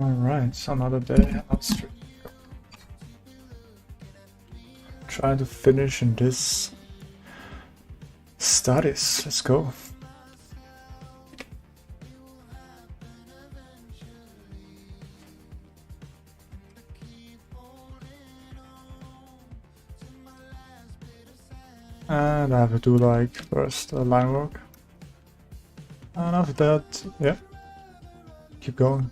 Alright, another day on stream. Trying to finish in this studies. Let's go. And I have to do like first line work. And after that, yeah, keep going.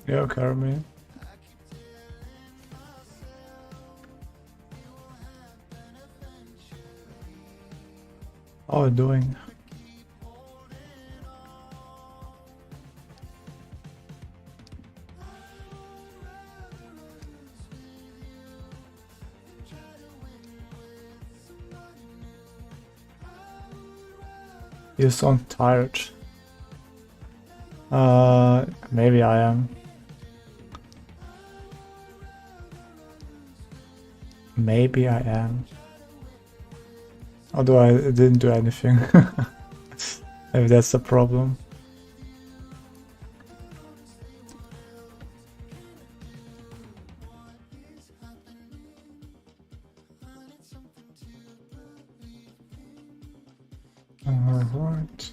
Yeah, carry me. How are you doing? You sound tired. Maybe I am. Maybe I am. Although I didn't do anything. Maybe that's the problem. Alright.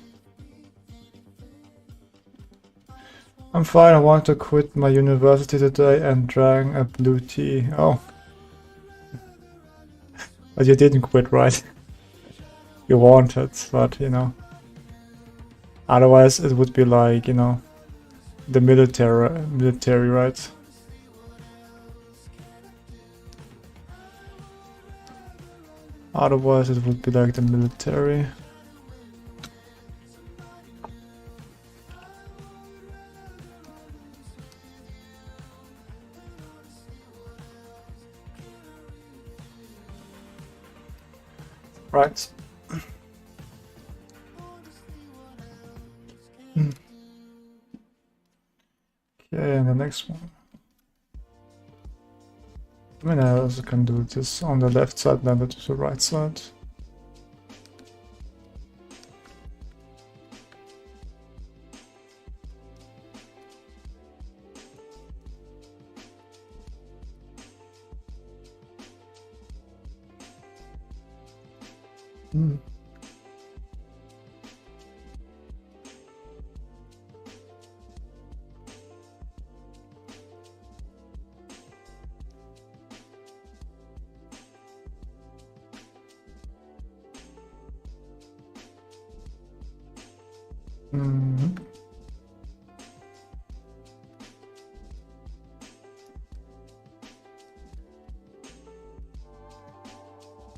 I'm fine, I want to quit my university today and drank a blue tea. Oh. But you didn't quit, right? You wanted, but you know. Otherwise it would be like, you know, the military, right? Otherwise it would be like the military. Right. Okay, and the next one. I mean, I also can do this on the left side, then to the right side.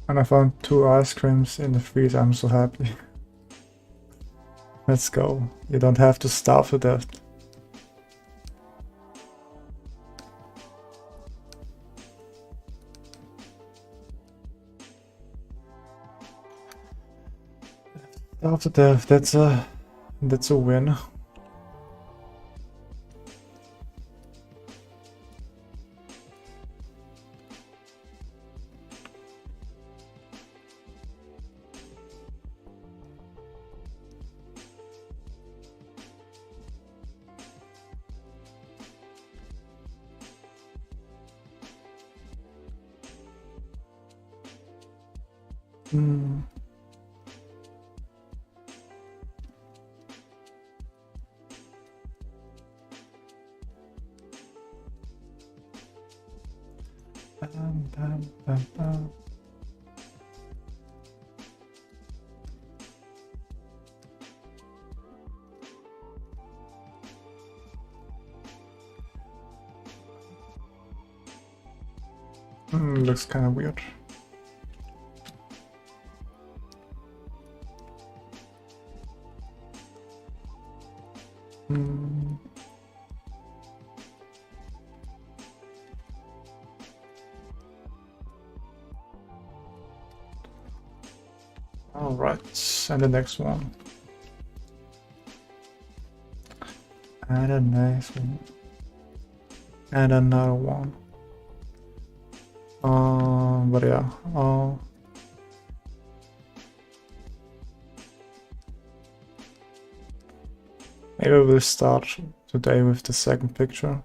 And I found 2 ice creams in the freezer, I'm so happy. Let's go. You don't have to starve to death. Starve to death, that's a win. Looks kind of weird. Mm. All right, and the next one. And the next one. And another one. But yeah. Maybe we'll start today with the second picture.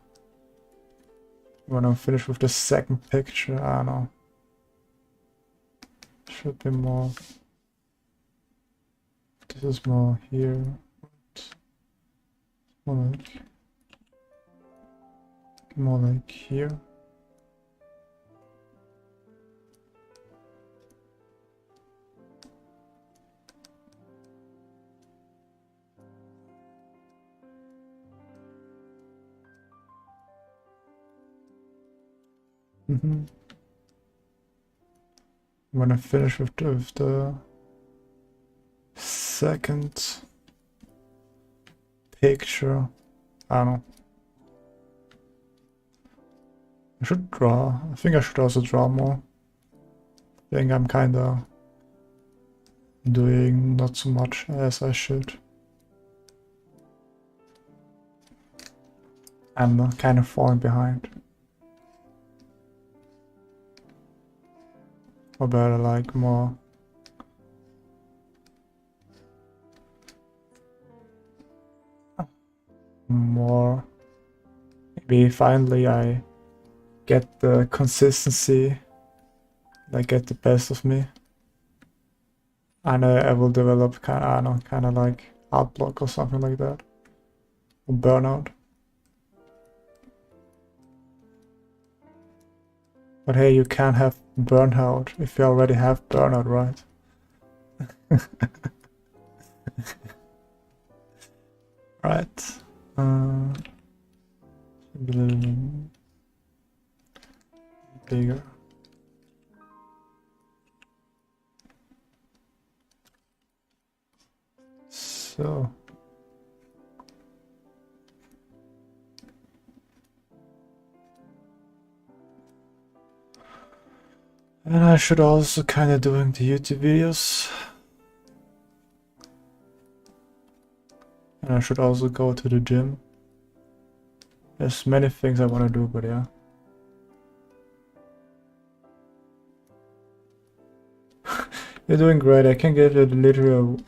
When I'm finished with the second picture, I don't know. Should be more. This is more here. More like here. When I finish with the second picture, I don't know. I should draw. I think I should also draw more. I think I'm kinda doing not so much as I should. I'm kind of falling behind. Or better, like more. Maybe finally I get the consistency, like get the best of me. And I will develop kind of, I don't know, kind of like art block or something like that. Or burnout. But hey, you can't have burnout if you already have burnout, right? Right. Bigger. So. And I should also kind of doing the YouTube videos. And I should also go to the gym. There's many things I want to do, but yeah. You're doing great. I can give you the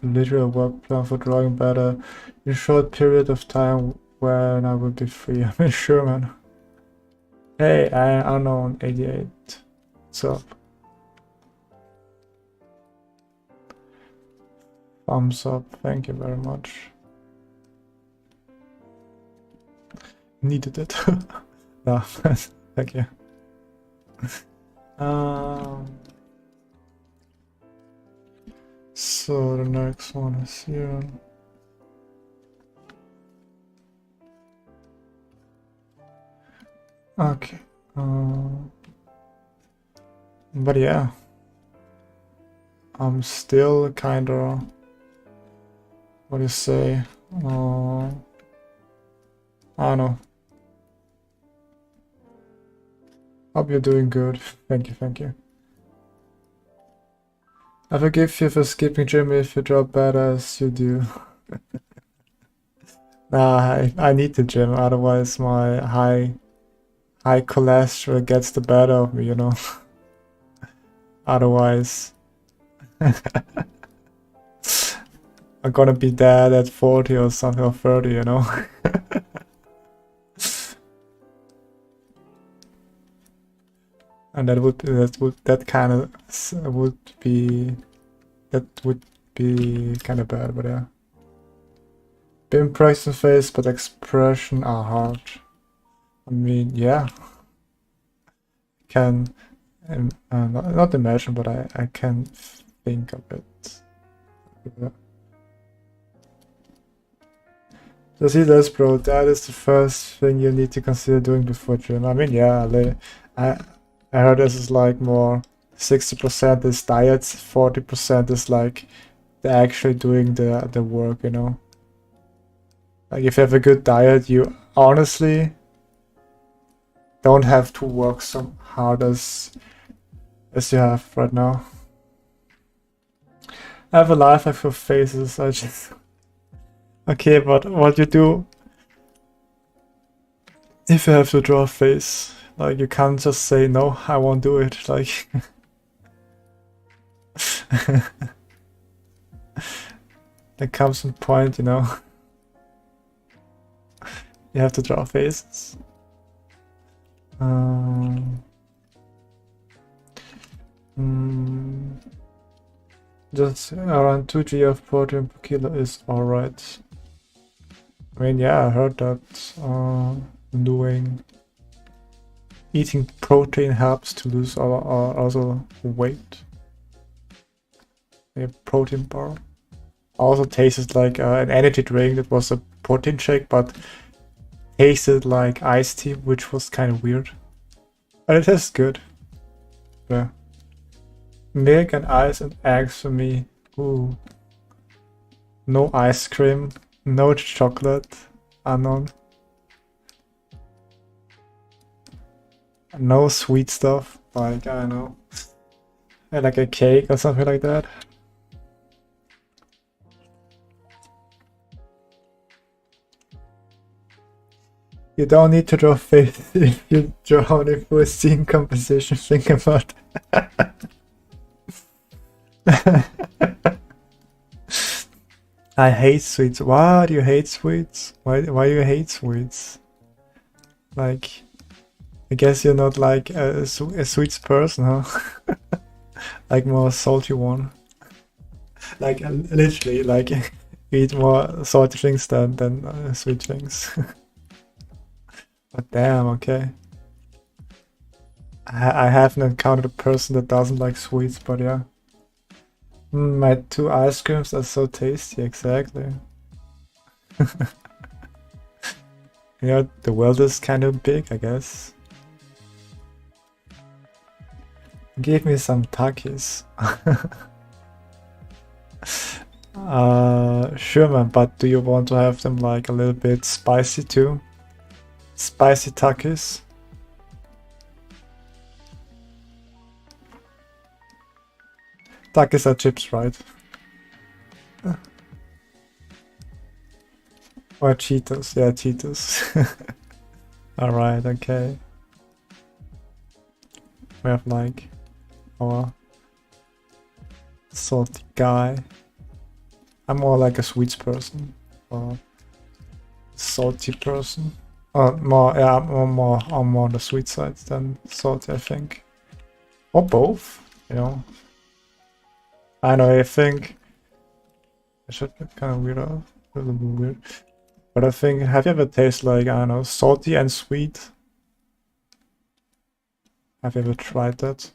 literal work plan for drawing better in a short period of time when I will be free. I mean, sure, man. Hey, I unknown 88. What's up? Thumbs up. Thank you very much. Needed it. No, thank you. So the next one is here. Okay. But yeah, I'm still kind of, what do you say? I don't know. Hope you're doing good. Thank you, thank you. I forgive you for skipping gym if you draw better as you do. Nah, I need the gym, otherwise my high cholesterol gets the better of me, you know. Otherwise, I'm gonna be dead at 40 or something, or 30, you know. And that would be kind of bad, but yeah. Being practicing face, but expression are hard. I mean, yeah. Can not imagine, but I can think of it. Yeah. So see this, bro. That is the first thing you need to consider doing before gym. I mean, yeah, I heard this is like more 60% is diets, 40% is like the actually doing the work, you know. Like if you have a good diet, you honestly don't have to work so hard as you have right now. I have a life of faces. I just okay, but what you do if you have to draw a face, like you can't just say no, I won't do it. Like there comes some point, you know. You have to draw faces. Just around 2 g of protein per kilo is alright. I mean, yeah, I heard that eating protein helps to lose also weight. A protein bar also tasted like an energy drink that was a protein shake, but tasted like iced tea, which was kind of weird. But it tastes good. Yeah. Milk and ice and eggs for me. Ooh. No ice cream, no chocolate, unknown. No sweet stuff, like, I don't know, like a cake or something like that. You don't need to draw face if you draw only full scene composition, think about I hate sweets. Why do you hate sweets? Why do you hate sweets? Like, I guess you're not like a sweets person, huh? Like more salty one. Like literally, like you eat more salty things than sweet things. But damn, okay. I haven't encountered a person that doesn't like sweets, but yeah. My 2 ice creams are so tasty, exactly. You know, the world is kind of big, I guess. Give me some Takis. Sure man, but do you want to have them like a little bit spicy too? Spicy Takis? Takis are chips, right? Or Cheetos, yeah, Cheetos. Alright, okay. We have like our salty guy. I'm more like a sweets person, or salty person. More, yeah, I'm more on the sweet side than salty, I think. Or both, you know. I know, I think I should be kind of weird, a little bit weird. But I think, have you ever tasted like, I don't know, salty and sweet? Have you ever tried that?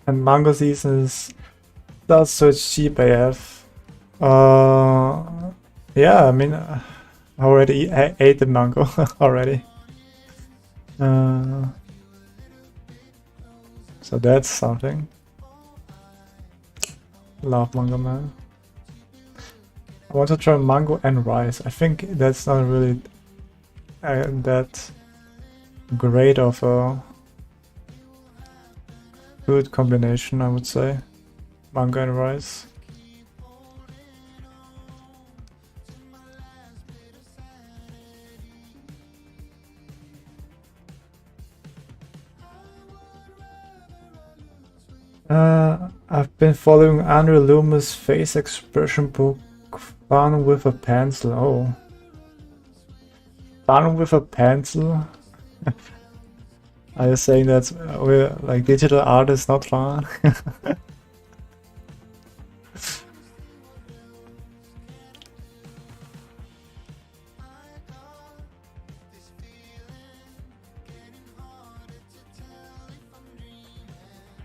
And mango season is not so cheap AF. Yeah, I mean, I already ate the mango already. So that's something. Love mango, man. I want to try mango and rice. I think that's not really that great of a good combination, I would say. Mango and rice. I've been following Andrew Loomis' face expression book, Fun with a Pencil. Oh. Fun with a pencil? Are you saying that we're like digital art is not fun?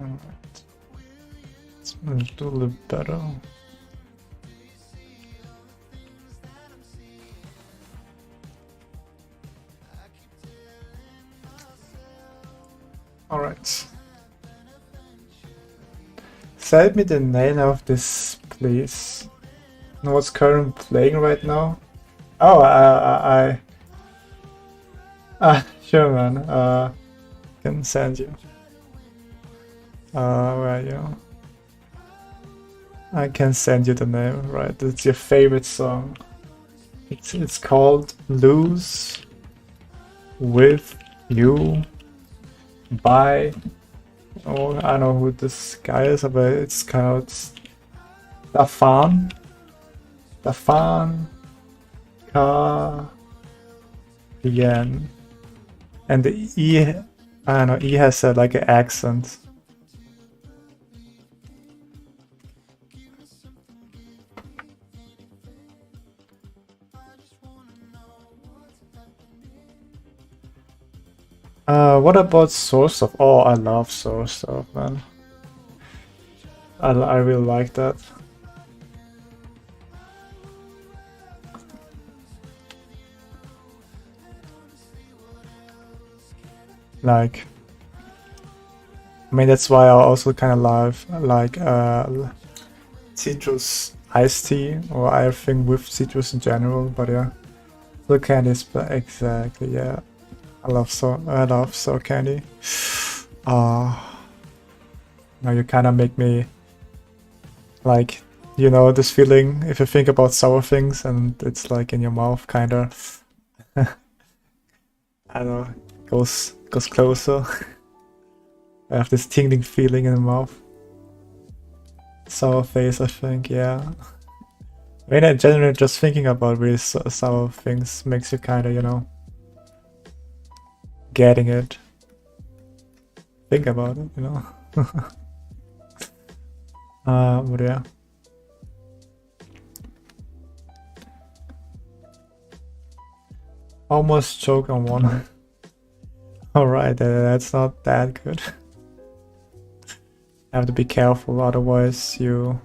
Alright. Let's do a little better. Alright. Send me the name of this, please. Know what's currently playing right now? Oh, sure, man. Can send you. Where are you? I can send you the name, right? It's your favorite song. It's called Lose With You by, oh, I don't know who this guy is, but it's called Stefan Karjan. And the E, I don't know, E has like an accent. What about source stuff? Oh, I love source stuff, man. I really like that. Like, I mean, that's why I also kind of love like citrus iced tea, or I think with citrus in general. But yeah, so candies, but exactly, yeah. I love sour candy. Now you kind of make me like, you know, this feeling if you think about sour things and it's like in your mouth, kind of. I don't know, goes closer. I have this tingling feeling in the mouth. Sour face, I think, yeah. I mean, in general, just thinking about really sour things makes you kind of, you know, getting it. Think about it, you know. But yeah. Almost choke on one. Alright, that's not that good. Have to be careful, otherwise you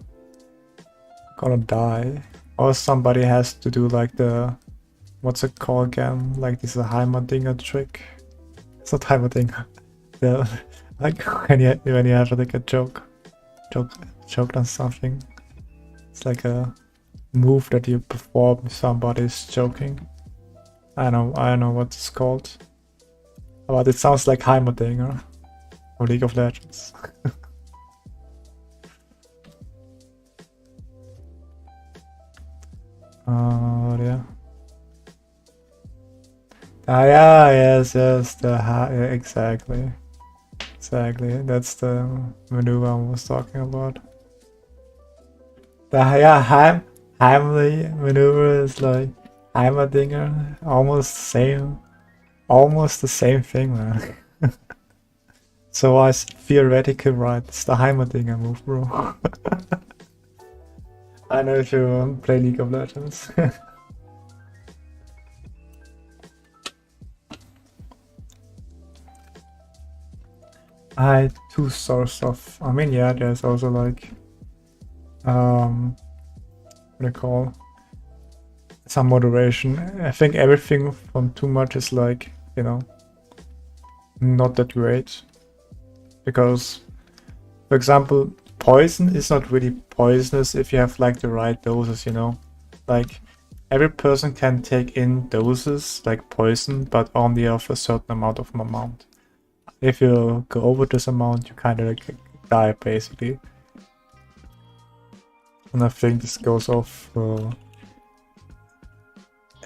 gonna die. Or somebody has to do like the, what's it called again? Like this is a Heimerdinger trick. It's not Heimerdinger. The, like when you have like a joke on something. It's like a move that you perform if somebody's joking. I don't know what it's called. But it sounds like Heimerdinger or League of Legends. Yeah. Yeah, yes, yeah, exactly. That's the maneuver I was talking about. The Heimlich maneuver is like Heimerdinger, almost the same thing, man. So I was theoretically right. It's the Heimerdinger move, bro. I know if you play League of Legends. I two source of. I mean, yeah, there's also like, what do you call? Some moderation. I think everything from too much is like, you know, not that great. Because, for example, poison is not really poisonous if you have like the right doses, you know. Like, every person can take in doses like poison, but only of a certain amount. If you go over this amount, you kind of like die basically. And I think this goes off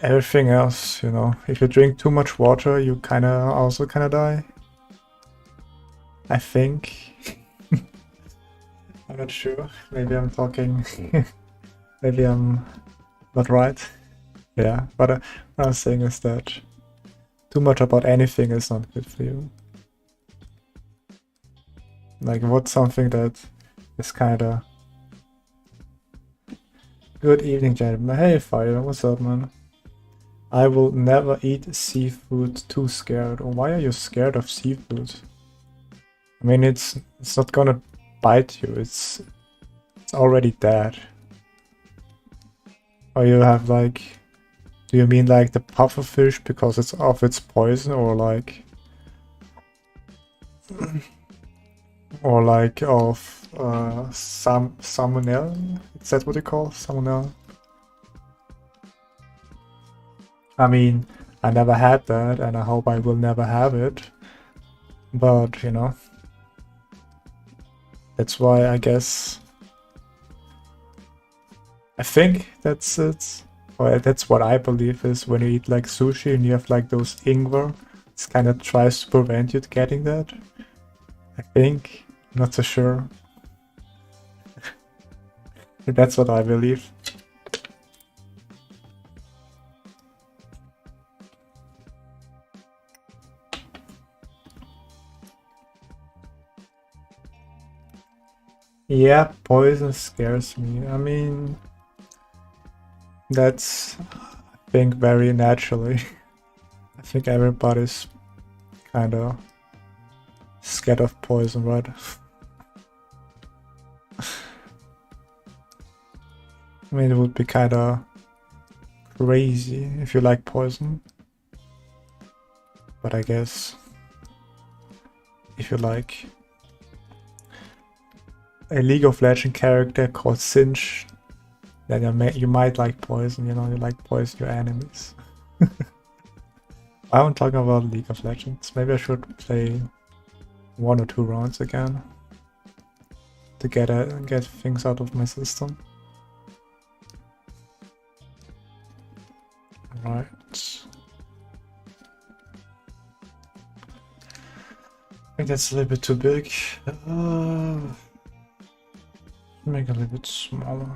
everything else, you know. If you drink too much water, you also die. I think. I'm not sure. Maybe I'm talking. Maybe I'm not right. Yeah, but what I'm saying is that too much about anything is not good for you. Like, what's something that is kinda... Good evening, gentlemen. Hey, Fire, what's up, man? I will never eat seafood, too scared. Or why are you scared of seafood? I mean, it's not gonna bite you, it's already dead. Or you have like... Do you mean like the pufferfish because it's of its poison, or like... Or like of salmonella? Is that what they call salmonella? I mean, I never had that, and I hope I will never have it. But, you know, that's why I guess... I think that's it. Or that's what I believe is when you eat like sushi and you have like those ingwer, it kind of tries to prevent you getting that. I think. Not so sure. That's what I believe. Yeah, poison scares me. I mean, that's, I think, very naturally. I think everybody's kind of scared of poison, right? I mean, it would be kind of crazy if you like poison. But I guess if you like a League of Legends character called Singe, then you might like poison, you know, you like poison your enemies. I'm talking about League of Legends. Maybe I should play 1 or 2 rounds again to get things out of my system. Right. I think that's a little bit too big. Make it a little bit smaller.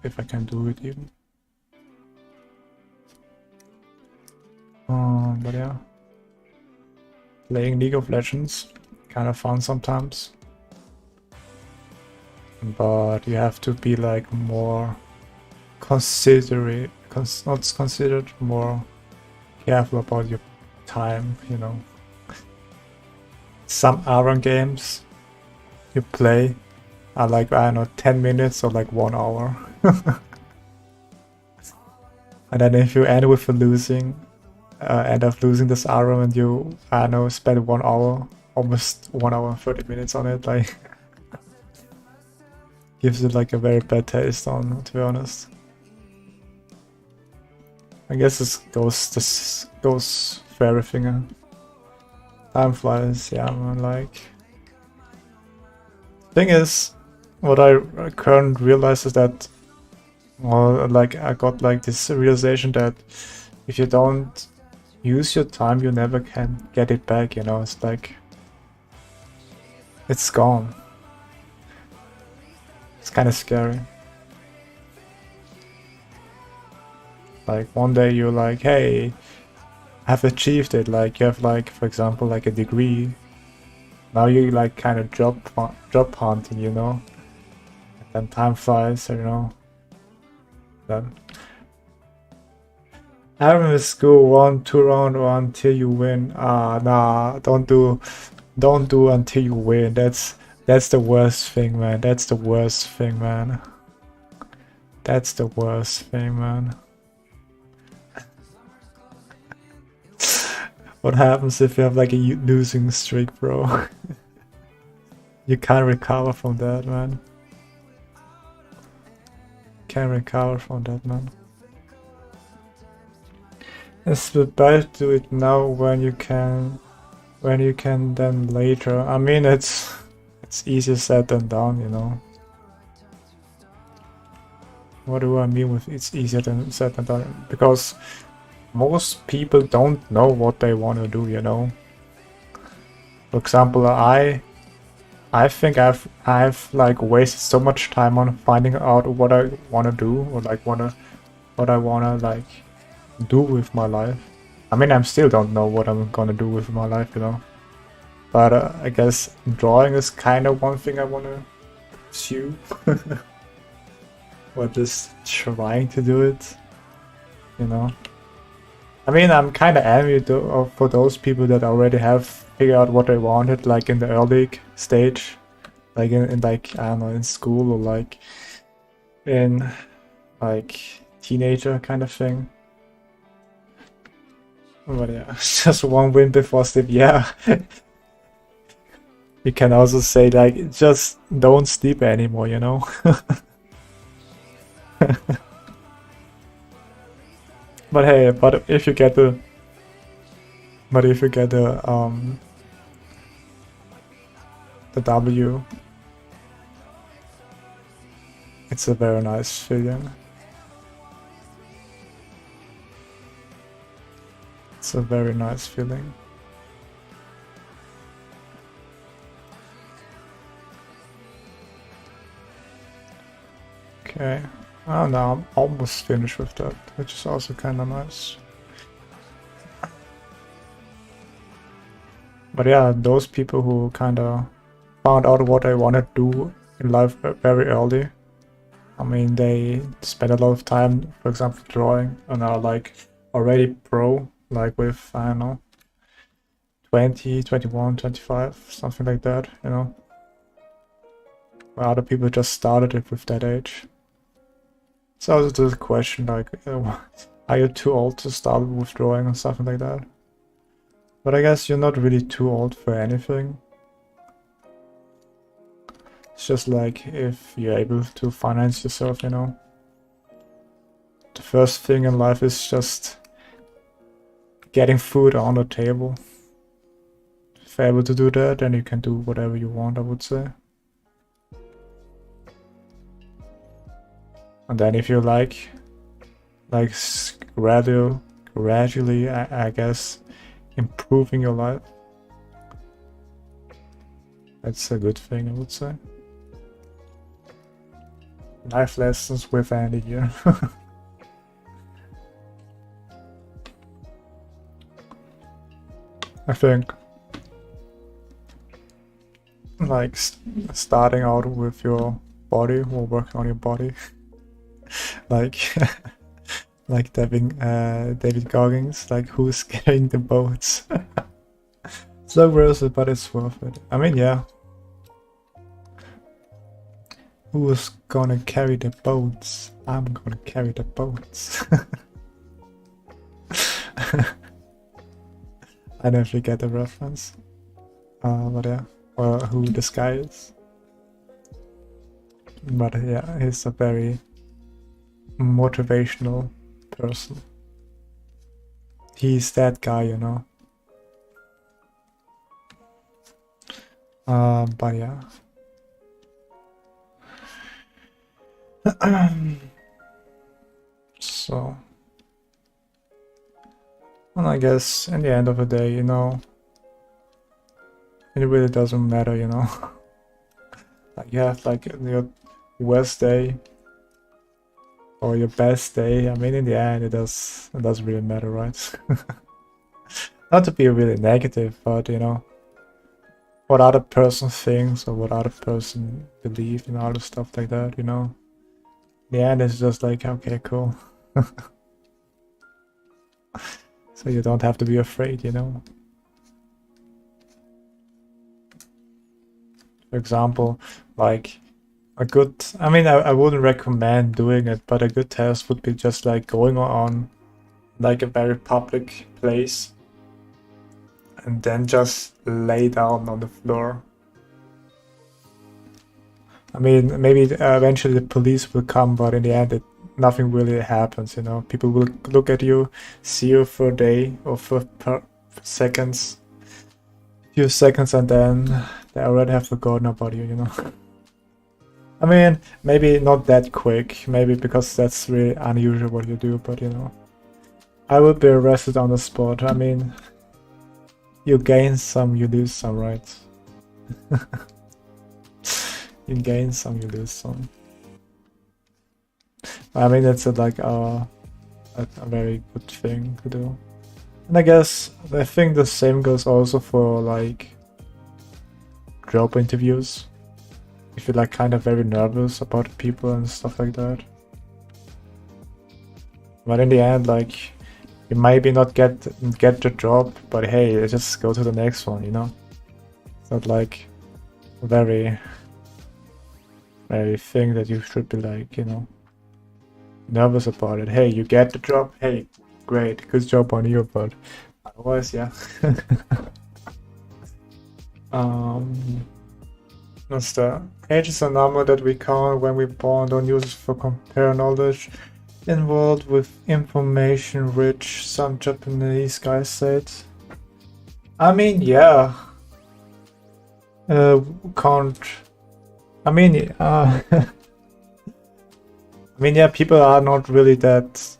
If I can do it even. But yeah. Playing League of Legends, kind of fun sometimes. But you have to be like more considerate, not considered, more careful about your time, you know. Some Aron games you play are like, I don't know, 10 minutes or like 1 hour. And then if you end with end up losing this Aron and you, I don't know, spend 1 hour, almost 1 hour and 30 minutes on it, like gives it like a very bad taste on, to be honest. I guess this goes for everything. Time flies, yeah, man, like. Thing is, what I currently realize is that, well, like I got like this realization that if you don't use your time, you never can get it back, you know, it's like, it's gone. It's kind of scary. Like one day you're like, hey, I've achieved it, like you have like, for example, like a degree. Now you like kind of job hunting, you know, and then time flies, you know. Then I remember school 1, 2 round or until you win. Nah, don't do until you win. That's the worst thing, man. That's the worst thing, man. That's the worst thing, man. What happens if you have like a losing streak, bro? You can't recover from that, man. Can't recover from that, man. It's better to do it now when you can then later. I mean, it's easier said than done, you know. What do I mean with it's easier than said than done? Because most people don't know what they want to do, you know. For example, I think I've like wasted so much time on finding out what I want to do, or like what I want to like do with my life. I mean, I still don't know what I'm gonna do with my life, you know. But I guess drawing is kind of one thing I want to pursue. Or just trying to do it, you know. I mean, I'm kind of envious for those people that already have figured out what they wanted, like in the early stage, like in like, I don't know, in school or like in like teenager kind of thing. But yeah, just one win before sleep. Yeah, you can also say like just don't sleep anymore, you know. But hey, but if you get the the W, it's a very nice feeling. It's a very nice feeling. Okay. Oh no, I'm almost finished with that, which is also kind of nice. But yeah, those people who kind of found out what I want to do in life very early. I mean, they spend a lot of time, for example, drawing, and are like already pro, like with, I don't know, 20, 21, 25, something like that, you know. Where other people just started it with that age. So it's just a question like, are you too old to start with drawing or something like that? But I guess you're not really too old for anything. It's just like if you're able to finance yourself, you know. The first thing in life is just getting food on the table. If you're able to do that, then you can do whatever you want, I would say. And then if you like gradually, I guess, improving your life, that's a good thing, I would say. Life lessons with Andy here. I think like starting out with your body or working on your body, like like David Goggins, like who's carrying the boats. So gross, but it's worth it. I mean, yeah. Who's gonna carry the boats? I'm gonna carry the boats. I don't really get the reference. But yeah, or who this guy is. But yeah, he's a very motivational person. He's that guy, you know. But yeah. So, and I guess in the end of the day, you know, it really doesn't matter, you know. Like you have like your worst day or your best day. I mean, in the end, it doesn't really matter, right? Not to be really negative, but you know, what other person thinks or what other person believes and all the stuff like that, you know. In the end, it's just like, okay, cool. So you don't have to be afraid, you know. For example, like a good, I mean, I wouldn't recommend doing it, but a good test would be just like going on like a very public place and then just lay down on the floor. I mean, maybe eventually the police will come, but in the end, nothing really happens, you know. People will look at you, see you for a day or for seconds, few seconds, and then they already have forgotten about you, you know. I mean, maybe not that quick, maybe because that's really unusual what you do, but you know. I would be arrested on the spot. I mean, you gain some, you lose some, right? You gain some, you lose some. I mean, it's like a very good thing to do. And I guess, I think the same goes also for like job interviews. If you're like kind of very nervous about people and stuff like that. But in the end, like, you maybe not get the job, but hey, just go to the next one, you know? It's not like very thing that you should be like, you know, nervous about it. Hey, you get the job, hey, great, good job on you, but otherwise, yeah. What's the age is a number that we count when we born, don't use it for compare knowledge. Involved with information rich, some Japanese guy said. I mean, yeah. Can't. I mean, I mean, yeah, people are not really that,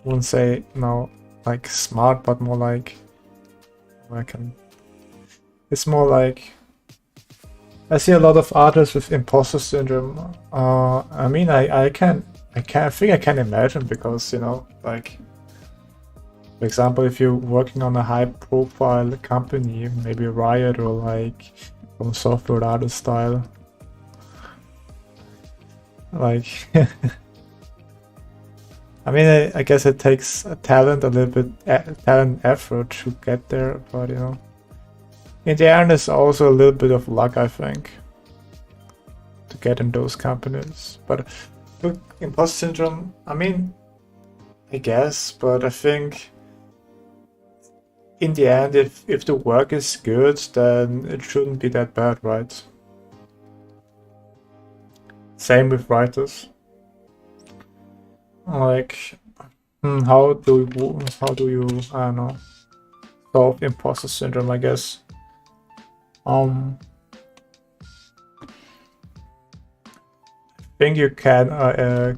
wouldn't say, no, like smart, but more like, it's more like, I see a lot of artists with imposter syndrome. I mean, I think I can imagine because, you know, like, for example, if you're working on a high-profile company, maybe Riot or like from software artist style, like, I mean, I guess it takes a talent, a little bit talent, effort to get there, but you know, in the end, it's also a little bit of luck, I think, to get in those companies. But look, imposter syndrome, I mean, I guess, but I think in the end, if the work is good, then it shouldn't be that bad, right? Same with writers. Like, how do you, I don't know, solve imposter syndrome, I guess. I think you can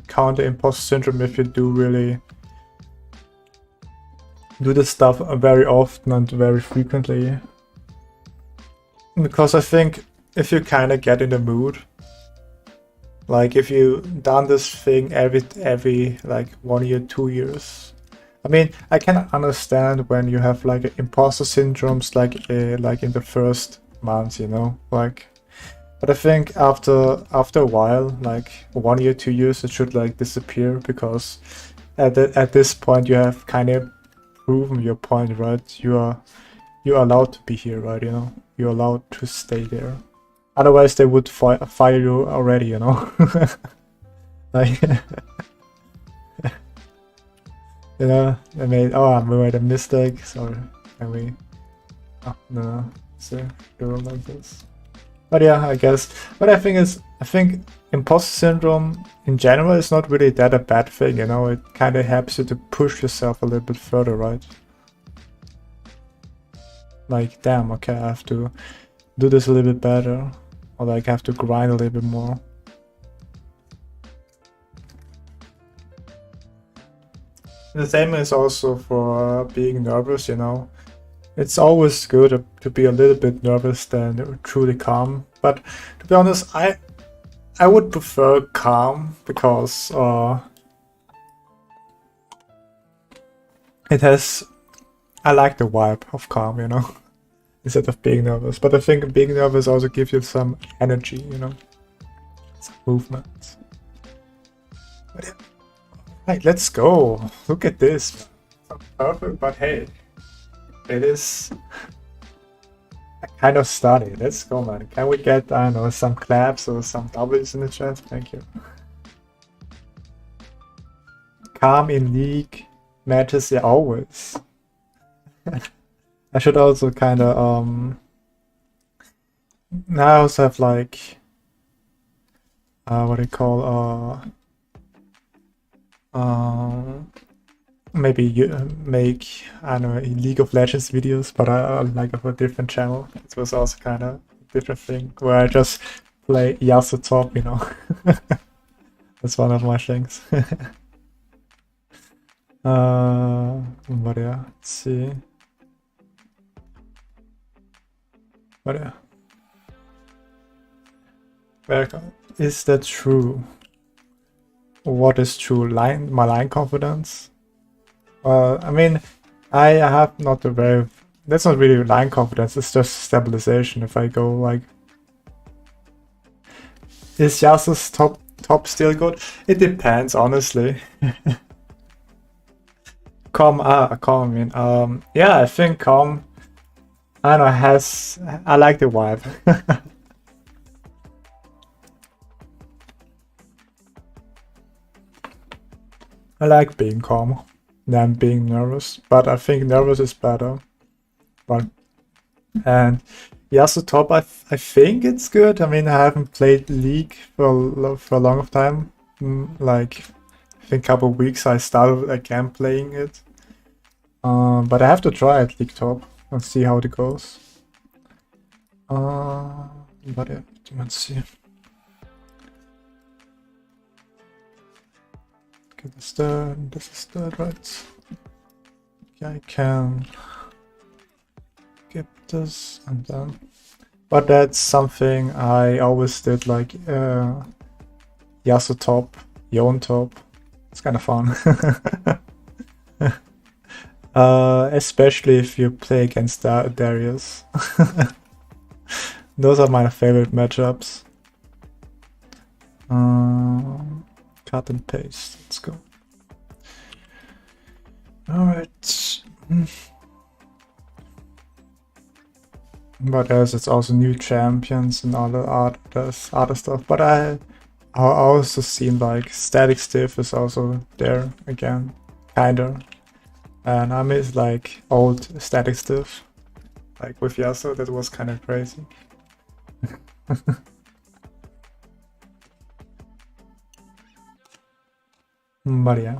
counter imposter syndrome if you do really do this stuff very often and very frequently. Because I think if you kind of get in the mood, like if you done this thing every like 1 year, 2 years. I mean, I can understand when you have like imposter syndromes like in the first months, you know, like. But I think after a while, like 1 year, 2 years, it should like disappear because at this point you have kind of proven your point, right? You're allowed to be here, right? You know, you're allowed to stay there. Otherwise, they would fire you already, you know. Like, you know, I made a mistake. Sorry, can we? Oh, no, so do like this. But yeah, I guess. But I think imposter syndrome in general is not really that a bad thing, you know. It kind of helps you to push yourself a little bit further, right? Like, damn, okay, I have to do this a little bit better, or like I have to grind a little bit more. The same is also for being nervous, you know. It's always good to be a little bit nervous than truly calm. But to be honest, I would prefer calm because I like the vibe of calm, you know, instead of being nervous. But I think being nervous also gives you some energy, you know, some movement. But yeah. Right, let's go. Look at this. Not perfect, but hey. It is a kind of study. Let's go, man. Can we get, I don't know, some claps or some W's in the chat? Thank you. Calm in league matches, yeah, always. I should also kind of, now I also have like, what do you call, maybe you make, I don't know, League of Legends videos, but I like of a different channel. It was also kind of a different thing where I just play Yasuo top, you know. That's one of my things. But yeah, let's see. But yeah. Is that true? What is true? My line confidence? I mean, I have not a very... That's not really line confidence, it's just stabilization. If I go like... Is Yasuo's top still good? It depends, honestly. Calm, I mean, yeah, I think Calm, I don't know, I like the vibe. I like being calm. than being nervous. But I think nervous is better. But and Yasuo top, I think it's good. I mean, I haven't played League for a long time. Like, I think a couple of weeks I started again playing it. But I have to try it League top and see how it goes. But yeah, let's see. Okay, this is the right. Okay, I can skip this and then. But that's something I always did, like Yasuo top, Yon top. It's kind of fun. Especially if you play against Darius. Those are my favorite matchups. Cut and paste. Let's go. Alright. But it's also new champions and all the other stuff. But I also seen like static stiff is also there again, kinda. And I miss like old static stiff, like with Yasuo. That was kind of crazy. But yeah,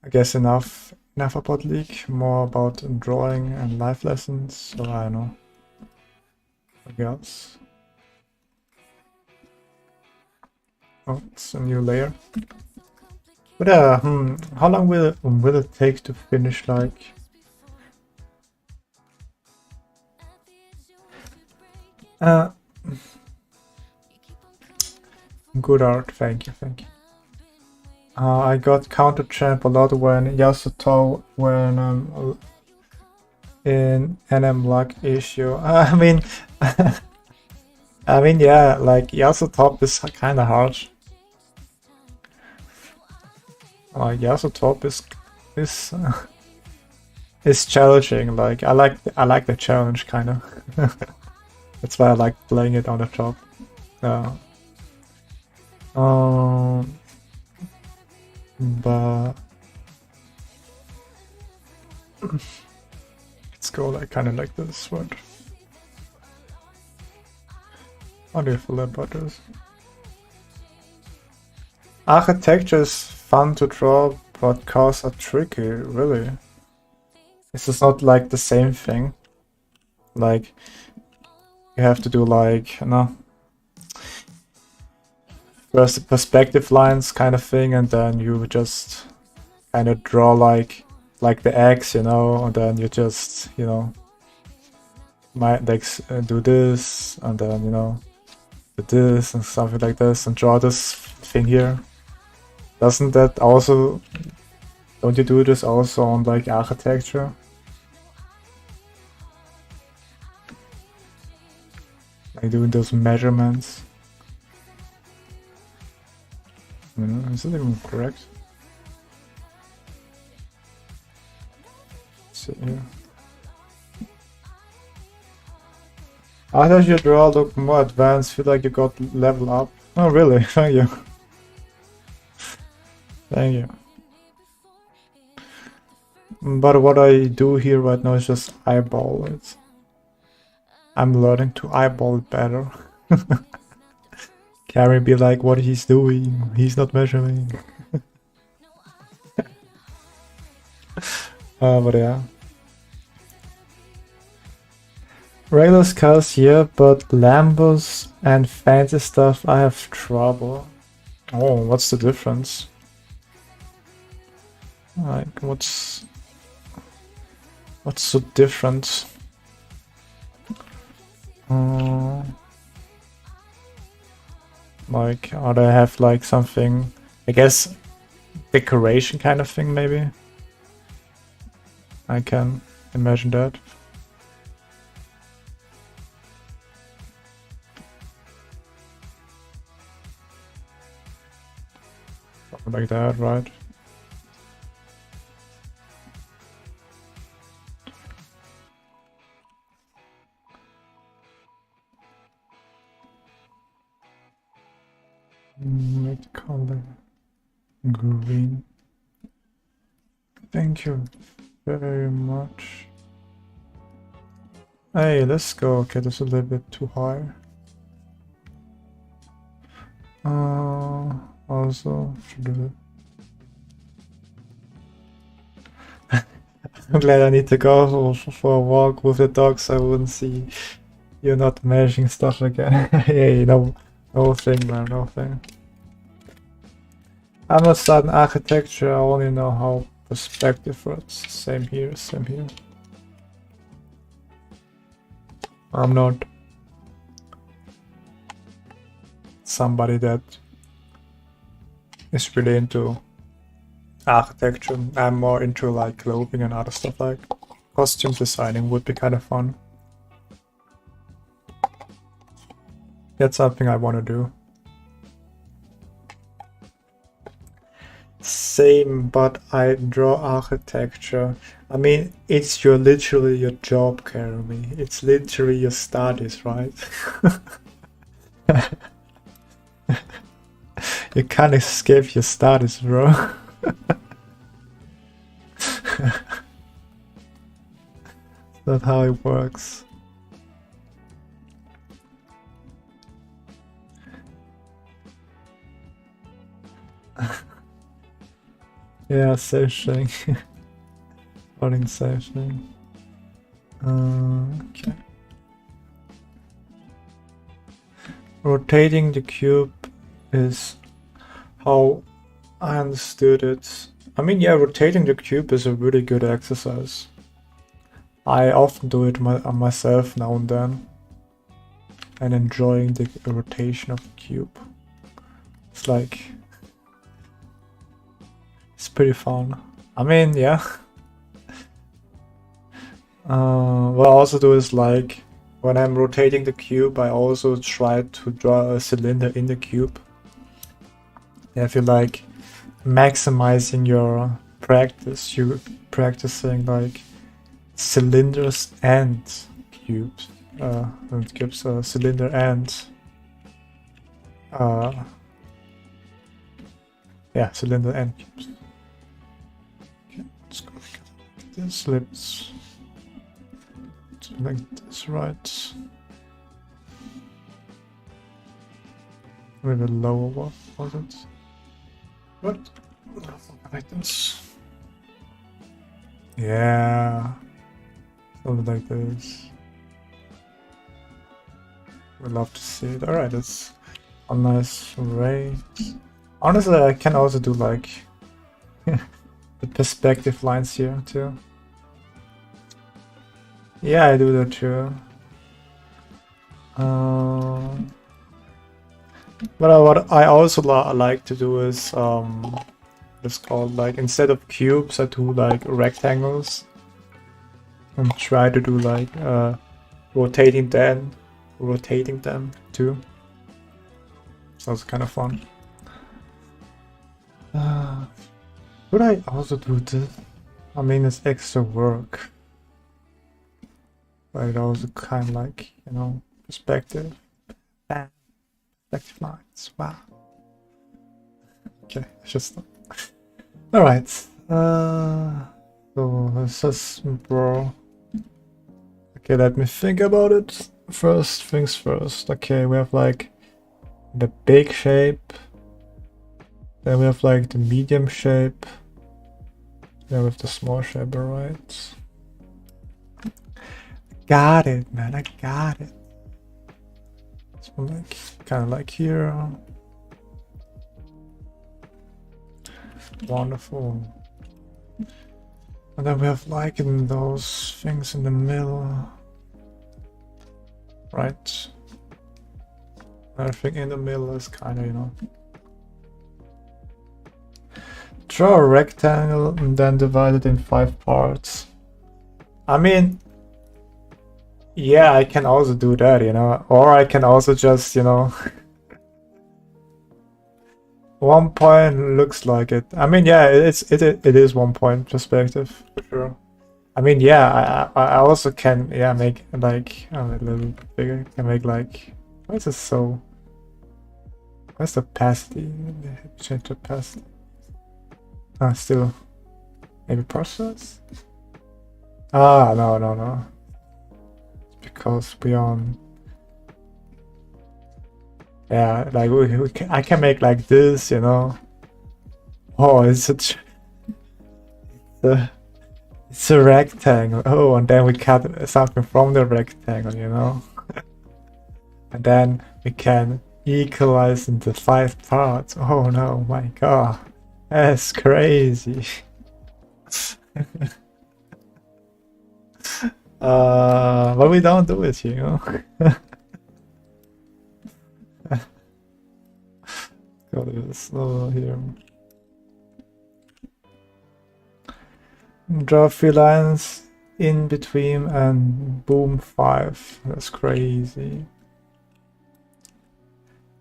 I guess enough about League. More about drawing and life lessons. So I don't know. What else? Oh, it's a new layer. But how long will it take to finish like? Good art, thank you. I got counter champ a lot when Yasuo when in NM luck issue. I mean, yeah, like Yasuo top is kind of hard. Like Yasuo top is challenging. Like I like the challenge kind of. That's why I like playing it on the top. But let's go like kind of like this one. How do you feel about this? Architecture is fun to draw, but cars are tricky, really. This is not like the same thing. Like, you have to do like, first the perspective lines kind of thing, and then you just kind of draw like the X, and then you just, might like do this, and then, do this and something like this, and draw this thing here. Doesn't that also, don't you do this also on like architecture? Like doing those measurements? Is it even correct? Let's see here. I thought your draw looked more advanced, feel like you got level up. Oh really? Thank you. Thank you. But what I do here right now is just eyeball it. I'm learning to eyeball it better. Karen be like, what he's doing? He's not measuring. But yeah. Regular scars, yeah, but Lambos and fancy stuff, I have trouble. Oh, what's the difference? Like, what's so different? Like, or they have like something, I guess, decoration kind of thing, maybe? I can imagine that. Something like that, right? Make the color green. Thank you very much. Hey, let's go. Okay, that's a little bit too high. Also, should do it. I'm glad I need to go for a walk with the dog so I wouldn't see you not measuring stuff again. Hey, no thing, man, no thing. I'm not studying architecture, I only know how perspective works. Same here, same here. I'm not somebody that is really into architecture. I'm more into like clothing and other stuff, like costume designing would be kind of fun. That's something I want to do. Same, but I draw architecture. I mean, it's literally your job, Jeremy. It's literally your studies, right? You can't escape your studies, bro. That's how it works. Yeah, safe thing. Running safe thing. Okay. Rotating the cube is how I understood it. I mean, yeah, rotating the cube is a really good exercise. I often do it myself now and then, and enjoying the rotation of the cube. It's like, it's pretty fun. I mean, yeah. What I also do is like, when I'm rotating the cube, I also try to draw a cylinder in the cube. If you like maximizing your practice, you're practicing like cylinders and cubes. And cubes, cylinder and yeah, cylinder and cubes. Okay, let's go like this. Let's do like this, right? With a lower one, was it? What? Like this. Yeah. Something like this. We'd love to see it. Alright, that's a nice array. Honestly, I can also do like the perspective lines here too. Yeah, I do that too. But what I also like to do is it's called like, instead of cubes, I do like rectangles and try to do like rotating them too. So it's kind of fun. Would I also do this? I mean, it's extra work, but it also kind of like, you know, perspective. Bam. Perspective lines. Wow. Okay, it's just alright. So this is bro. Okay, let me think about it. First things first. Okay, we have like the big shape. Then we have like the medium shape. Then we have the small shape, alright. Got it, man, I got it. So like, kind of like here. Wonderful. And then we have like in those things in the middle. Right. Everything in the middle is kind of, you know. Draw a rectangle and then divide it in 5 parts. I mean, yeah, I can also do that, you know, or I can also just, you know, 1 point looks like it. I mean, yeah, it is 1 point perspective for sure. I mean, yeah, I also can, yeah, make like a little bit bigger. Can make like, why is it so? What's the opacity? Change the opacity. Ah, still Maybe process? Ah, no. Because we on. Yeah, like we can, I can make like this, you know. Oh, it's a rectangle. Oh, and then we cut something from the rectangle, you know. And then we can equalize into 5 parts. Oh no, my god. That's crazy. But we don't do it, you know. Go a little slower here. Draw 3 lines in between and boom 5. That's crazy.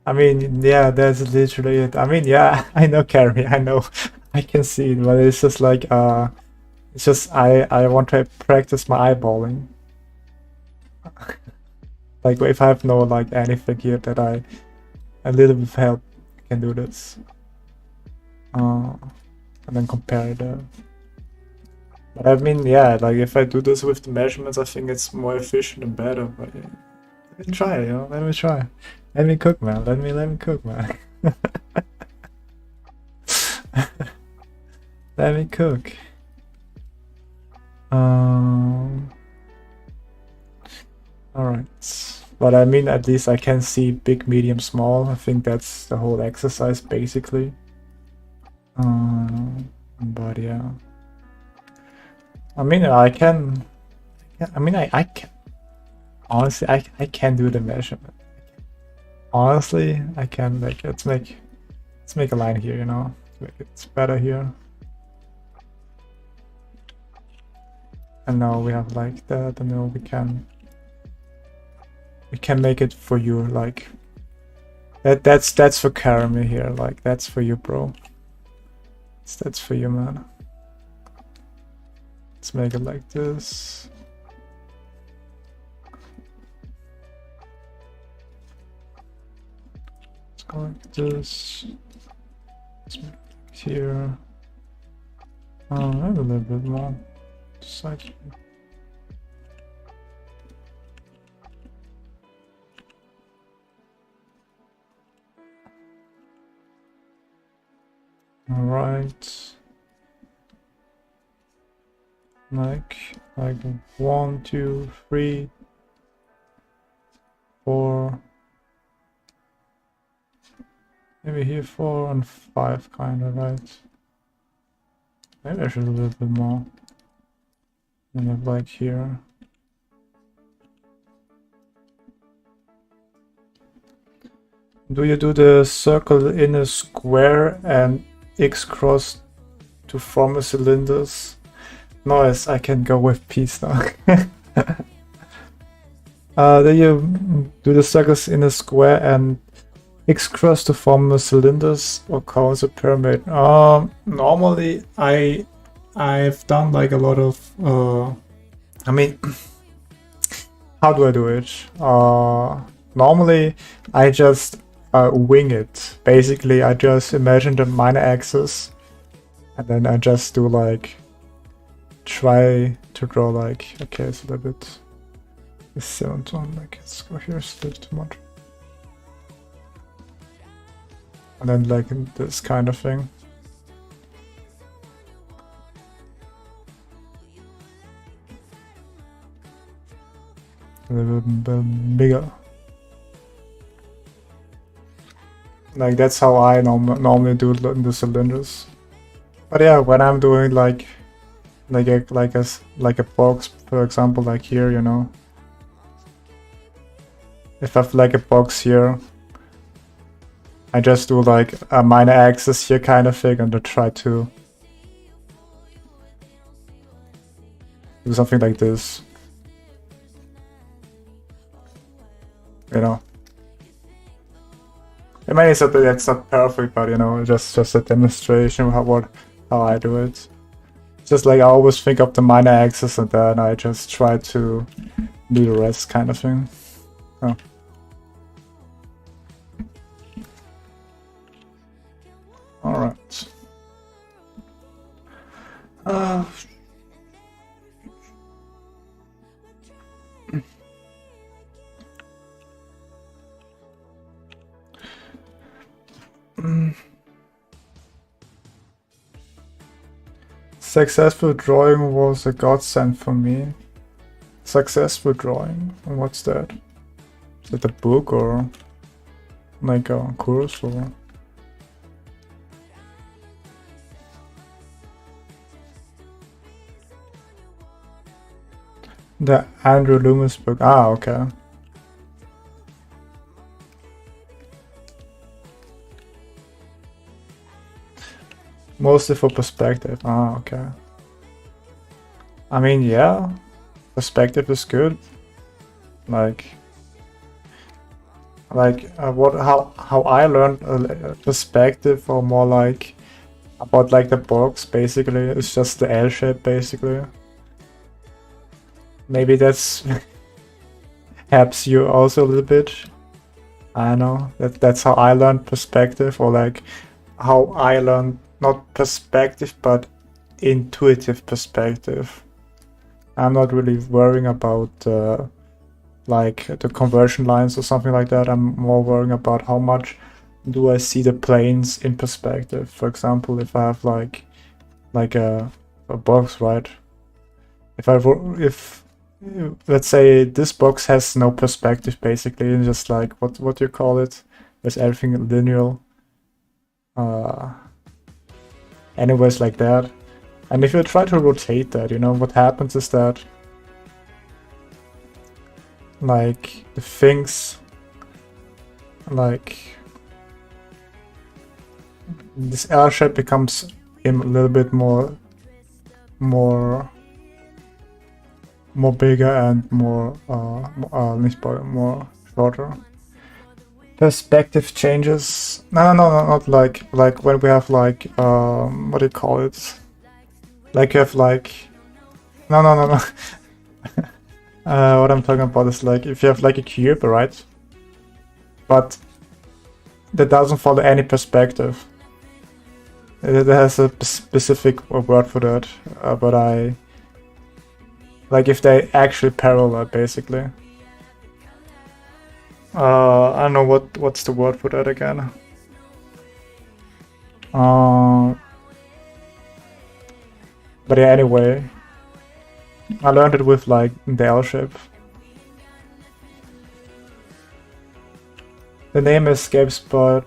I mean, yeah, that's literally it. I mean, yeah, I know, Carrie, I know. I can see it, but it's just like, it's just I want to practice my eyeballing. Like, if I have no, like, anything here that a little bit of help, I can do this. And then compare it. But I mean, yeah, like, if I do this with the measurements, I think it's more efficient and better, but yeah. Let me try, you know, let me try. Let me cook, man, let me cook, man. Let me cook. Alright. But I mean, at least I can see big, medium, small. I think that's the whole exercise, basically. But yeah. I mean, I can... I mean, I can... Honestly, I can do the measurement. Honestly, I can, like, let's make a line here, you know? Make it better here. And now we have like that, and now we can make it for you, like that's for Karami here, like that's for you, bro. That's for you, man. Let's make it like this. Let's go like this. Let's make it here. Maybe a little bit more. Side. All right. Like 1, 2, 3, 4. Maybe here 4 and 5, kind of, right? Maybe I should do a little bit more. And have like here. Do you do the circle in a square and X cross to form a cylinders? No, yes, I can go with peace now. Do you do the circles in a square and X cross to form a cylinders or cones a pyramid? Normally I've done like a lot of I mean, how do I do it? Normally I just wing it. Basically, I just imagine the minor axis, and then I just do like try to draw like, okay, it's a little bit the 7th one, like let's go here, it's a little too much, and then like this kind of thing. A little bit bigger. Like that's how I normally do it in the cylinders. But yeah, when I'm doing like a box, for example, like here, you know, if I have like a box here, I just do like a minor axis here kind of thing, and I try to do something like this, you know. I mean, that's not perfect, but you know, just a demonstration of how I do it. Just like I always think of the minor axis, and then I just try to do the rest, kind of thing. Oh. All right. Uh, Successful drawing was a godsend for me. Successful drawing? What's that? Is it a book or like a course or? The Andrew Loomis book. Ah, okay. Mostly for perspective. Ah, okay. I mean, yeah, perspective is good. Like how I learned perspective, or more like about like the box. Basically, it's just the L shape. Basically, maybe that's helps you also a little bit. I know that's how I learned perspective, or like how I learned not perspective but intuitive perspective. I'm not really worrying about like the conversion lines or something like that. I'm more worrying about how much do I see the planes in perspective. For example, if I have like a box, right? If let's say this box has no perspective basically, and just like what do you call it? There's everything linear. Anyways, like that. And if you try to rotate that, you know, what happens is that like the things like this L shape becomes a little bit more bigger and more more shorter. Perspective changes. No, not like when we have like what do you call it? Like you have like no. What I'm talking about is like if you have like a cube, right? But that doesn't follow any perspective. It has a specific word for that, but I like if they actually parallel basically. I don't know what's the word for that again. But yeah, anyway, I learned it with like the L shape. The name escapes, but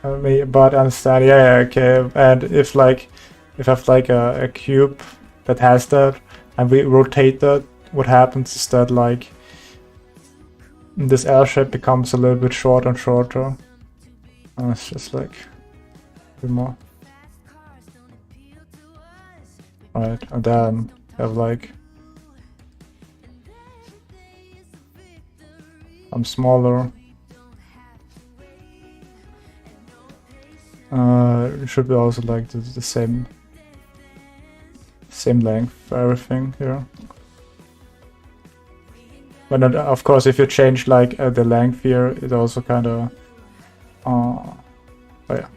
understand. Yeah, okay. And if I have like a cube that has that, and we rotate that, what happens is that like this L shape becomes a little bit shorter and shorter. And it's just like a bit more. Right, and then you have like I'm smaller. It should be also like the same length for everything here. But of course, if you change like the length here, it also kind of oh yeah,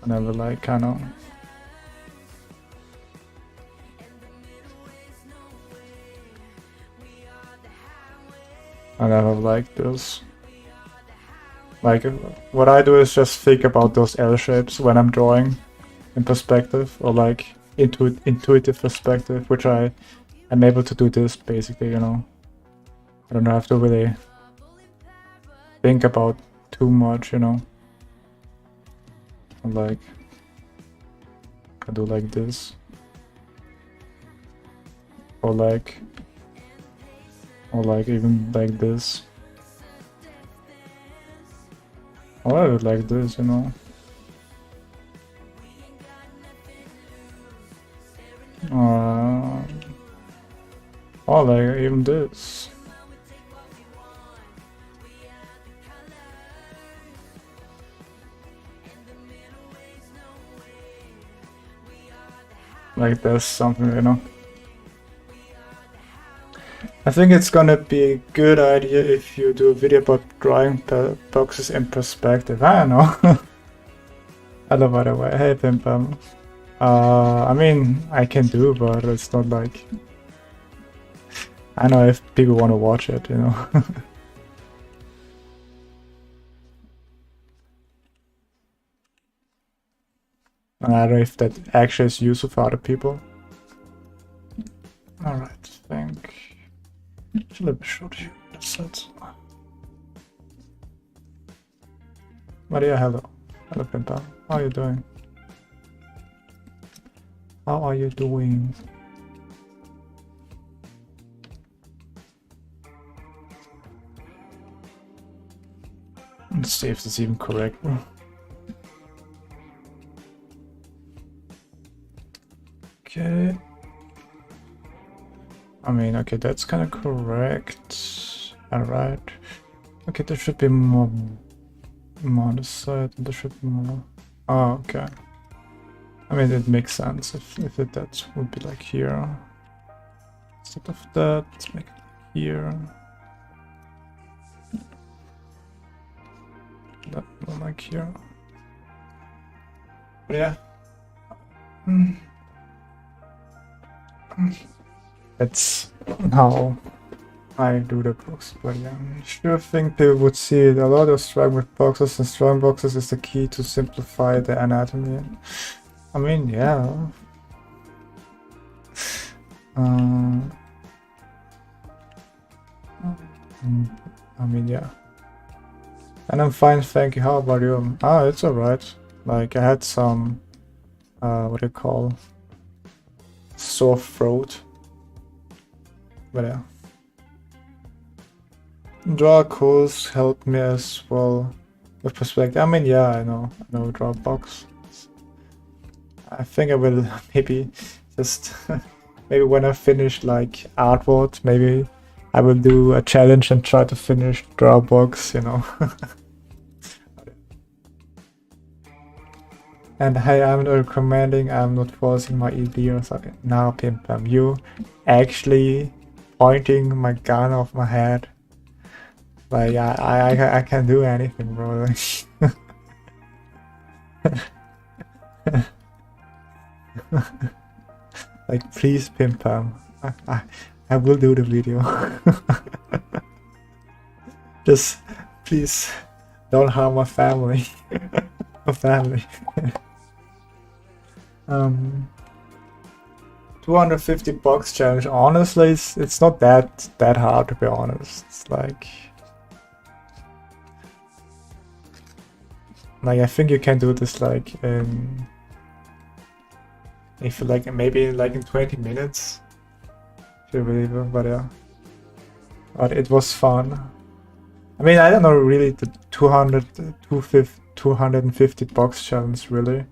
I never like kind of. I never like this. Like, what I do is just think about those L shapes when I'm drawing in perspective, or like intuitive perspective, which I am able to do this basically, you know. I don't have to really think about too much, you know. Like, I do like this, or like even like this. Or I would like this, you know. Or like even this. Like this, something, you know. I think it's gonna be a good idea if you do a video about drawing boxes in perspective. I don't know. Hello, by the way. Hey, Pimpam. I mean, I can do, but it's not like... I don't know if people want to watch it, you know. And I don't know if that actually is useful for other people. Alright, I think it's a little bit short here. That's it. Maria, hello. Hello, Pinta. How are you doing? How are you doing? Let's see if this is even correct. Okay. I mean, okay, that's kind of correct. Alright. Okay, there should be more on the side. There should be more. Oh, okay. I mean, it makes sense if that would be like here. Instead of that, let's make it like here. That one like here. But yeah. That's how I do the books, but yeah, I sure think people would see it. A lot of strong with boxes, and strong boxes is the key to simplify the anatomy. I mean, yeah. I mean, yeah. And I'm fine, thank you. How about you? Ah, it's alright. Like, I had some, what do you call, sore throat. But yeah. Draw course helped me as well with perspective. I mean, yeah, I know Dropbox. I think I will maybe just maybe when I finish like artwork, maybe I will do a challenge and try to finish Dropbox, you know. And hey, I'm not recommending, I'm not forcing my ED or something. Now, Pimpam, you actually pointing my gun off my head. Like, I can't do anything, bro. Like, please, Pimpam. I will do the video. Just, please, don't harm my family. My family. 250 bucks challenge. Honestly, it's not that hard, to be honest. It's like I think you can do this like in, if you like, maybe like in 20 minutes, if you believe it. But yeah, but it was fun. I mean, I don't know really the 250 bucks challenge really.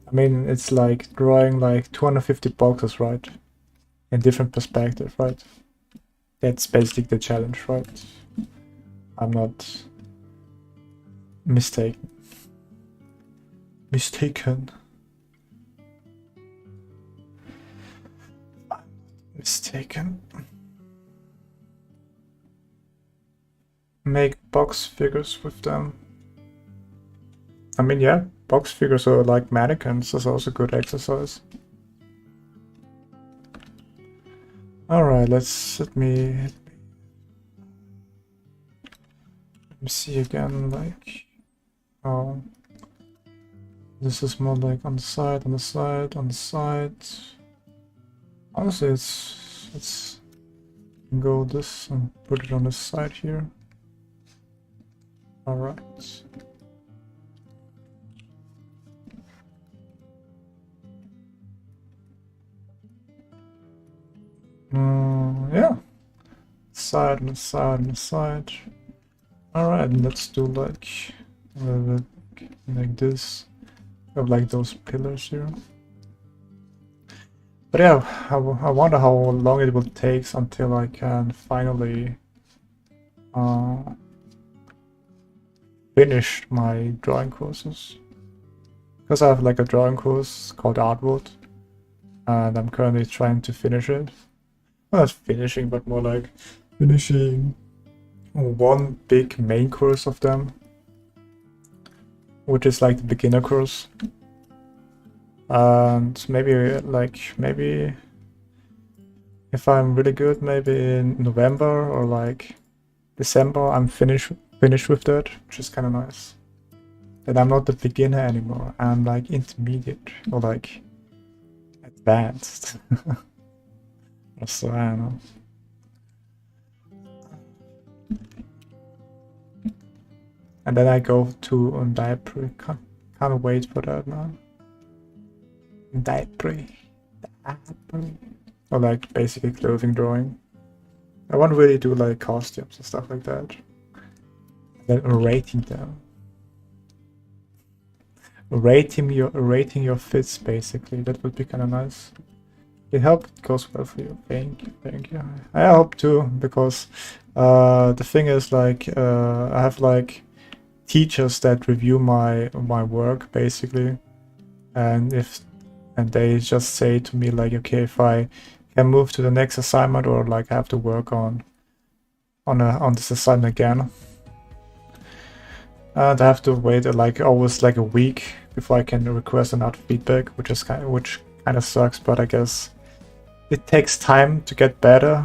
I mean, it's like drawing like 250 boxes, right? In different perspective, right? That's basically the challenge, right? I'm not mistaken. Mistaken. Make box figures with them. I mean, yeah, box figures are like mannequins. That's also good exercise. Alright, let me see again, like, oh, this is more like on the side, on the side, on the side. Honestly, let's go this and put it on this side here. Alright. Yeah. Side and side and side. Alright, let's do like a little bit like this. Of like those pillars here. But yeah, I wonder how long it will take until I can finally finish my drawing courses. Because I have like a drawing course called Artwood, and I'm currently trying to finish it. Well, not finishing, but more like finishing one big main course of them, which is like the beginner course. And maybe if I'm really good, maybe in November or like December, I'm finished with that, which is kind of nice. That I'm not a beginner anymore. I'm like intermediate or like advanced. So I don't know. And then I go to on diaper. Can't wait for that, man. Diaper. Or like basically clothing drawing. I want to really do like costumes and stuff like that. And then rating them. Rating your fits basically. That would be kind of nice. I hope it goes well for you. Thank you. I hope too, because the thing is like I have like teachers that review my work basically, and they just say to me like, okay, if I can move to the next assignment or like I have to work on this assignment again, and I have to wait like always like a week before I can request another feedback, which kind of sucks, but I guess it takes time to get better.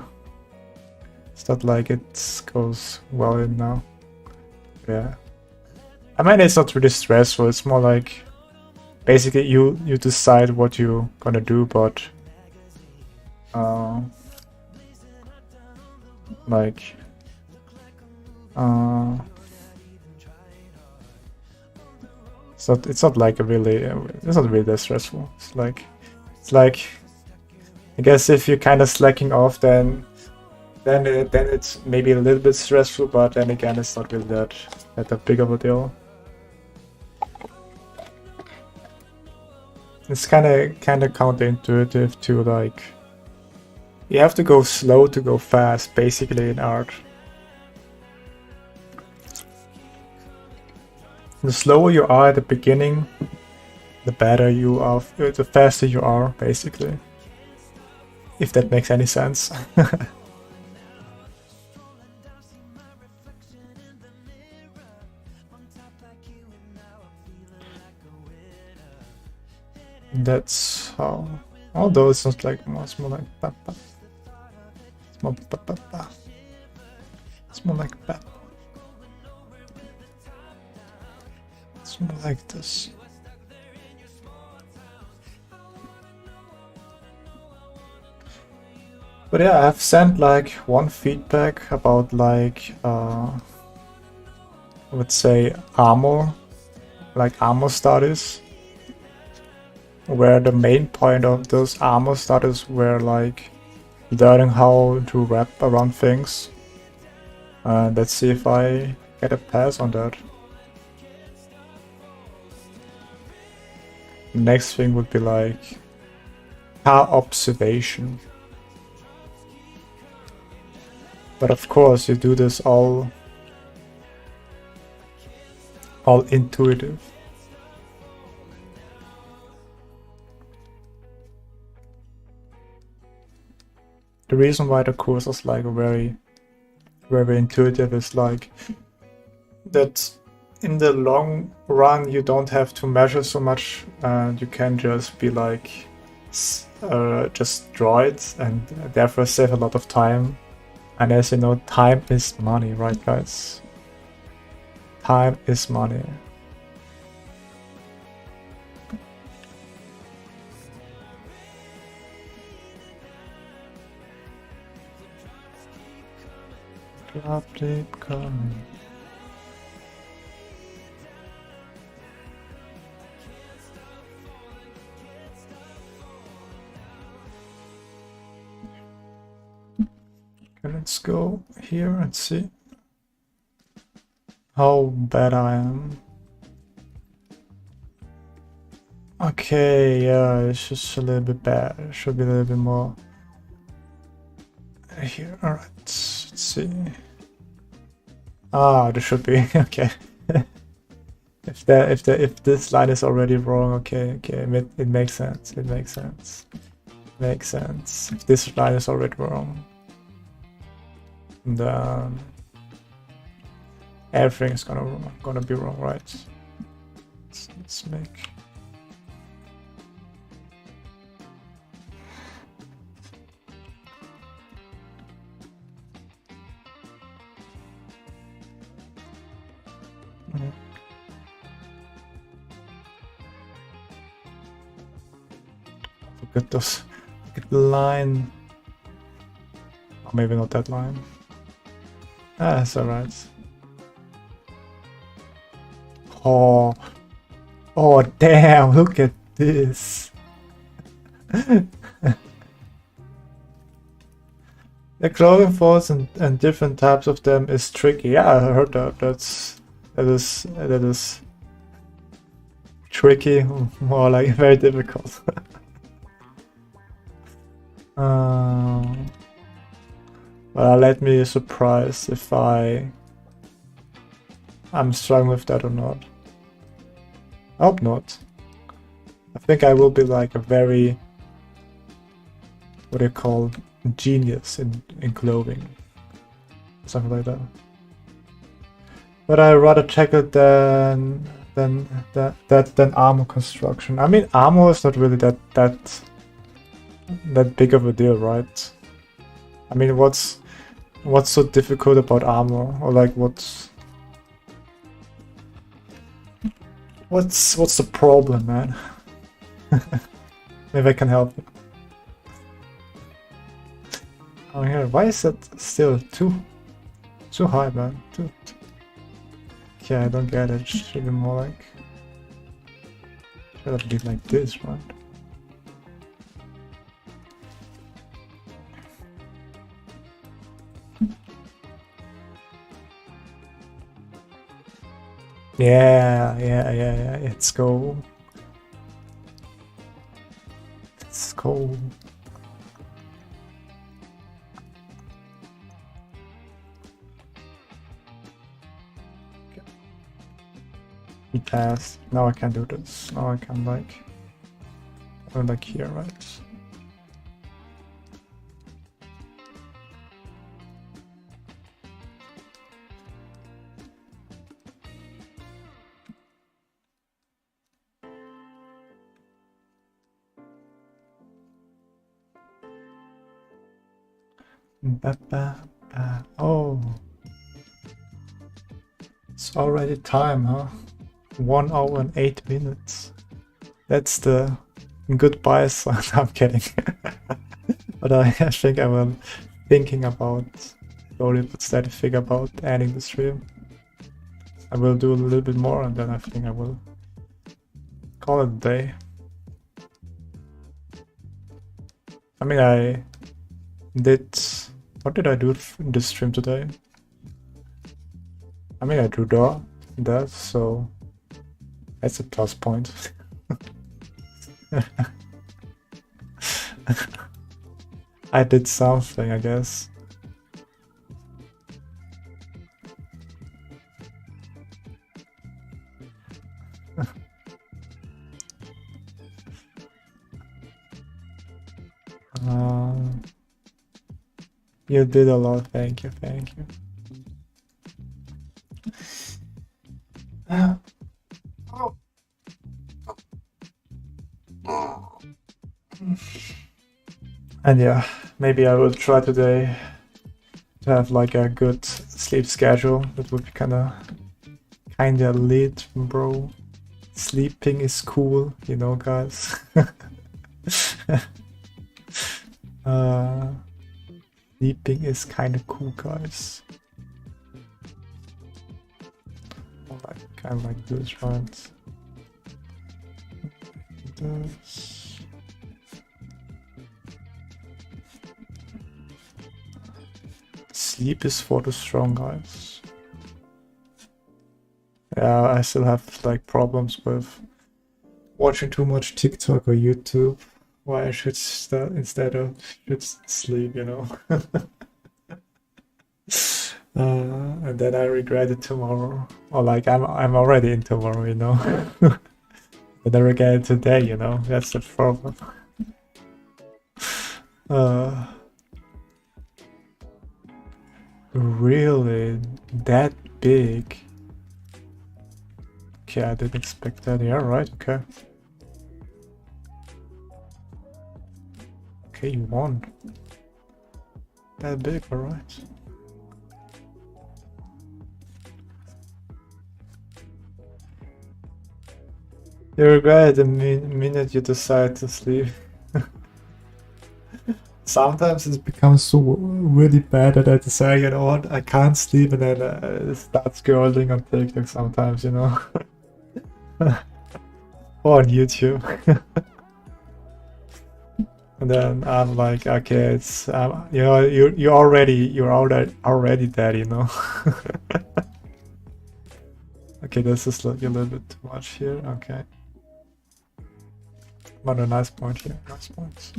It's not like it goes well in now. Yeah. I mean, it's not really stressful. It's more like basically you decide what you're gonna do, but so it's not like it's not really that stressful. It's like I guess if you're kind of slacking off, then it's maybe a little bit stressful, but then again, it's not really that big of a deal. It's kind of counterintuitive to like you have to go slow to go fast, basically in art. The slower you are at the beginning, the better you are, the faster you are, basically. If that makes any sense. That's how. Although it's not like it's more like papa. It's more papa. It's more like papa. It's more like this. But yeah, I've sent like one feedback about like I would say armor studies, where the main point of those armor studies were like learning how to wrap around things. Let's see if I get a pass on that. Next thing would be like car observation. But of course you do this all intuitive. The reason why the course is like very intuitive is like that in the long run you don't have to measure so much, and you can just be like just draw it and therefore save a lot of time. And as you know, time is money, right guys? Time is money. Update coming. Okay, let's go here and see how bad I am. Okay, yeah, it's just a little bit bad. It should be a little bit more here. All right, let's see. Ah, there should be okay. If this line is already wrong, okay, it makes sense. It makes sense. Makes sense. If this line is already wrong, then everything is gonna be wrong, right? Let's make. Mm. Look at this. Look at the line. Or maybe not that line. Ah, that's alright. Oh, oh damn! Look at this. The clothing force and different types of them is tricky. Yeah, I heard that. That is tricky, more like very difficult. But let me surprise if I'm struggling with that or not. I hope not. I think I will be like a very, what do you call, genius in clothing, something like that. But I rather check it than armor construction. I mean, armor is not really that big of a deal, right? I mean, what's so difficult about armor, or like what's the problem, man? Maybe I can help you. Oh here, why is that still too high, man? Okay, I don't get it. It should be more like, should have been like this, right? Yeah. Let's go. Let's go. He passed. Now I can do this. Now I can like here, right? Oh, it's already time, huh? 1 hour and 8 minutes. That's the goodbye sign. I'm kidding. But I think I will thinking about slowly but steady figure about ending the stream. I will do a little bit more and then I think I will call it a day. I mean, I did... What did I do in this stream today? I mean, I drew that, so that's a plus point. I did something, I guess. You did a lot, thank you. And yeah, maybe I will try today to have like a good sleep schedule. That would be kinda lit, bro. Sleeping is cool, you know, guys. Sleeping is kinda cool, guys. Kind of like this, right? This. Sleep is for the strong, guys. Yeah, I still have like problems with watching too much TikTok or YouTube. Why I should instead of sleep, you know. And then I regret it tomorrow, or like I'm already in tomorrow, you know. But I regret it today, you know. That's the problem. Really, that big? Okay, I didn't expect that. Yeah, right. Okay. Okay, you won. That big, alright. You regret the minute you decide to sleep. Sometimes it becomes so really bad that I decide, you know what, I can't sleep, and then start scrolling on TikTok sometimes, you know, or on YouTube. And then I'm like, okay, it's you know, you're already dead, you know. Okay, this is like a little bit too much here. Okay, but a nice point here. Nice points.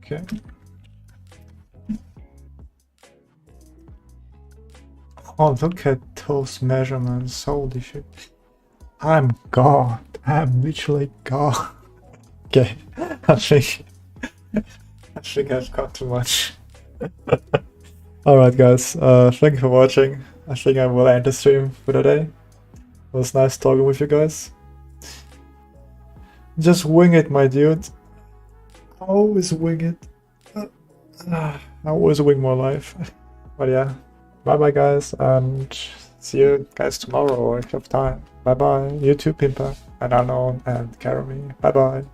Okay. Oh, look at those measurements. Holy shit. I'm God. I'm literally God. Okay, I think I've got too much. Alright guys, thank you for watching. I think I will end the stream for today. It was nice talking with you guys. Just wing it, my dude. Always wing it. I always wing my life. But yeah, bye bye guys, and see you guys tomorrow if you have time. Bye bye, you too, Pimpa, and Unknown, and Karami. Bye bye.